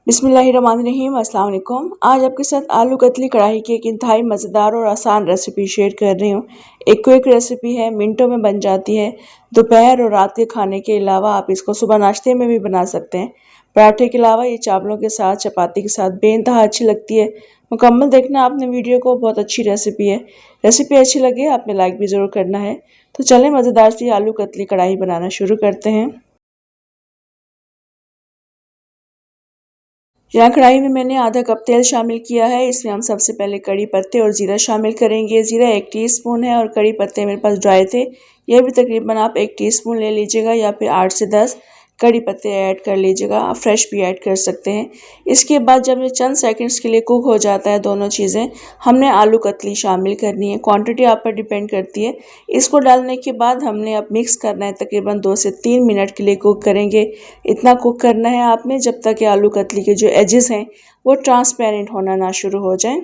बिस्मिल्लाहिर्रहमानिर्रहीम अस्सलाम वालेकुम। आज आपके साथ आलू कतली कढ़ाई की एक इंतहाई मज़ेदार और आसान रेसिपी शेयर कर रही हूँ। एक क्विक रेसिपी है, मिनटों में बन जाती है। दोपहर और रात के खाने के अलावा आप इसको सुबह नाश्ते में भी बना सकते हैं। पराठे के अलावा ये चावलों के साथ, चपाती के साथ बेइंतहा अच्छी लगती है। मुकम्मल देखना आपने वीडियो को, बहुत अच्छी रेसिपी है। रेसिपी अच्छी लगे आपने लाइक भी ज़रूर करना है। तो चलें मज़ेदार सी आलू कतली कढ़ाई बनाना शुरू करते हैं। यहाँ कढ़ाई में मैंने आधा कप तेल शामिल किया है। इसमें हम सबसे पहले कड़ी पत्ते और ज़ीरा शामिल करेंगे। ज़ीरा 1 टीस्पून है और कड़ी पत्ते मेरे पास ड्राई थे। यह भी तकरीबन आप 1 टीस्पून ले लीजिएगा या फिर 8 से 10 कड़ी पत्ते ऐड कर लीजिएगा। आप फ्रेश भी ऐड कर सकते हैं। इसके बाद जब ये चंद सेकंड्स के लिए कुक हो जाता है दोनों चीज़ें, हमने आलू कतली शामिल करनी है। क्वांटिटी आप पर डिपेंड करती है। इसको डालने के बाद हमने अब मिक्स करना है, तकरीबन 2 से 3 मिनट के लिए कुक करेंगे। इतना कुक करना है आपने जब तक कि आलू कतली के जो एजेस हैं वो ट्रांसपेरेंट होना ना शुरू हो जाएं।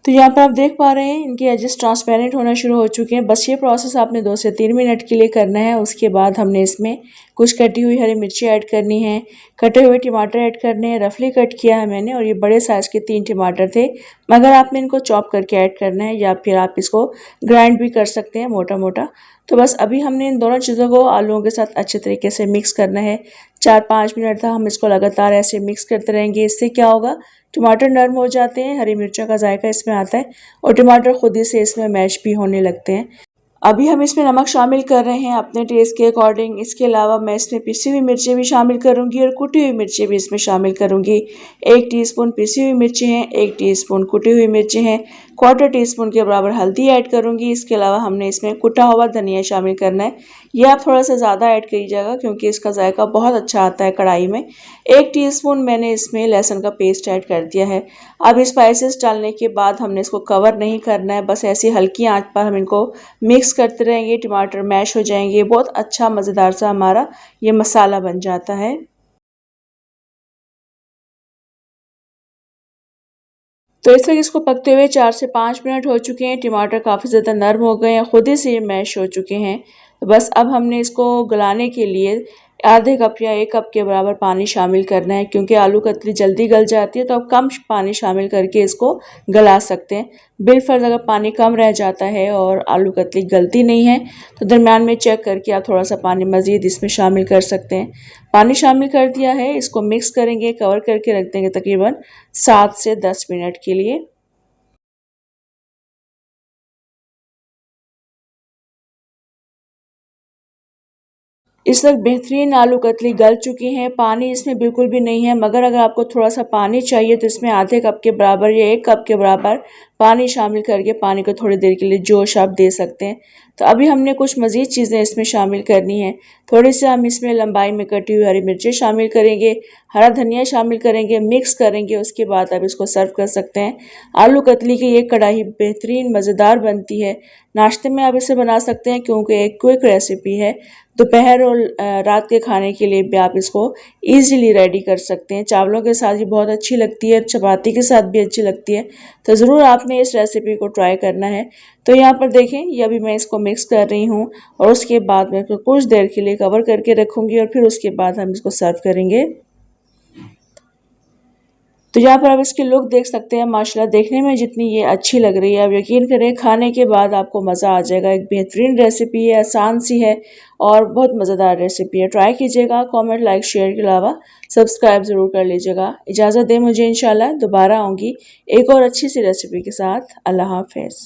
तो यहाँ पर आप देख पा रहे हैं इनके एजेस ट्रांसपेरेंट होना शुरू हो चुके हैं। बस ये प्रोसेस आपने 2 से 3 मिनट के लिए करना है। उसके बाद हमने इसमें कुछ कटी हुई हरी मिर्ची ऐड करनी है, कटे हुए टमाटर ऐड करने हैं। रफली कट किया है मैंने और ये बड़े साइज़ के 3 टमाटर थे, मगर आपने इनको चॉप करके ऐड करना है या फिर आप इसको ग्राइंड भी कर सकते हैं मोटा मोटा। तो बस अभी हमने इन दोनों चीज़ों को आलूओं के साथ अच्छे तरीके से मिक्स करना है। 4-5 मिनट तक हम इसको लगातार ऐसे मिक्स करते रहेंगे। इससे क्या होगा, टमाटर नरम हो जाते हैं, हरी मिर्चों का जायका इसमें आता है और टमाटर खुद ही से इसमें मैश भी होने लगते हैं। अभी हम इसमें नमक शामिल कर रहे हैं अपने टेस्ट के अकॉर्डिंग। इसके अलावा मैं इसमें पिसी हुई मिर्चें भी शामिल करूंगी और कुटी हुई मिर्चें भी इसमें शामिल करूंगी। 1 टीस्पून पिसी हुई मिर्चें हैं, 1 टीस्पून कुटी हुई मिर्चें हैं, क्वार्टर टीस्पून के बराबर हल्दी ऐड करूंगी। इसके अलावा हमने इसमें कुटा हुआ धनिया शामिल करना है। यह आप थोड़ा सा ज़्यादा ऐड करिएगा क्योंकि इसका जायका बहुत अच्छा आता है कढ़ाई में। 1 टीस्पून मैंने इसमें लहसुन का पेस्ट ऐड कर दिया है। अब स्पाइसेस डालने के बाद हमने इसको कवर नहीं करना है, बस ऐसी हल्की आंच पर हम इनको मिक्स करते रहेंगे। टमाटर मैश हो जाएंगे, बहुत अच्छा मज़ेदार सा हमारा ये मसाला बन जाता है। तो इस तरह इसको पकते हुए 4 से 5 मिनट हो चुके हैं। टमाटर काफ़ी ज़्यादा नरम हो गए हैं, खुद ही से ये मैश हो चुके हैं। तो बस अब हमने इसको गलाने के लिए आधे कप या 1 कप के बराबर पानी शामिल करना है, क्योंकि आलू कतली जल्दी गल जाती है तो आप कम पानी शामिल करके इसको गला सकते हैं। बिलफर्ज अगर पानी कम रह जाता है और आलू कतली गलती नहीं है तो दरमियान में चेक करके आप थोड़ा सा पानी मज़ीद इसमें शामिल कर सकते हैं। पानी शामिल कर दिया है, इसको मिक्स करेंगे, कवर करके रख देंगे तकरीबन 7 से 10 मिनट के लिए। इस वक्त बेहतरीन आलू कतली गल चुकी हैं, पानी इसमें बिल्कुल भी नहीं है। मगर अगर आपको थोड़ा सा पानी चाहिए तो इसमें आधे कप के बराबर या 1 कप के बराबर पानी शामिल करके पानी को थोड़ी देर के लिए जोश आप दे सकते हैं। तो अभी हमने कुछ मज़ीद चीज़ें इसमें शामिल करनी है। थोड़ी सी हम इसमें लंबाई में कटी हुई हरी मिर्चें शामिल करेंगे, हरा धनिया शामिल करेंगे, मिक्स करेंगे। उसके बाद आप इसको सर्व कर सकते हैं। आलू कतली की ये कढ़ाई बेहतरीन मज़ेदार बनती है। नाश्ते में आप इसे बना सकते हैं क्योंकि एक क्विक रेसिपी है। दोपहर और रात के खाने के लिए भी आप इसको इजीली रेडी कर सकते हैं। चावलों के साथ ये बहुत अच्छी लगती है, चपाती के साथ भी अच्छी लगती है। तो ज़रूर आपने इस रेसिपी को ट्राई करना है। तो यहाँ पर देखें, ये अभी मैं इसको मिक्स कर रही हूँ और उसके बाद मैं इसको कुछ देर के लिए कवर करके रखूँगी और फिर उसके बाद हम इसको सर्व करेंगे। तो यहाँ पर आप इसकी लुक देख सकते हैं, माशाल्लाह देखने में जितनी ये अच्छी लग रही है, आप यकीन करें खाने के बाद आपको मज़ा आ जाएगा। एक बेहतरीन रेसिपी है, आसान सी है और बहुत मज़ेदार रेसिपी है। ट्राई कीजिएगा। कमेंट, लाइक, शेयर के अलावा सब्सक्राइब ज़रूर कर लीजिएगा। इजाज़त दें मुझे, इंशाल्लाह दोबारा आऊँगी एक और अच्छी सी रेसिपी के साथ। अल्लाह हाफ़िज़।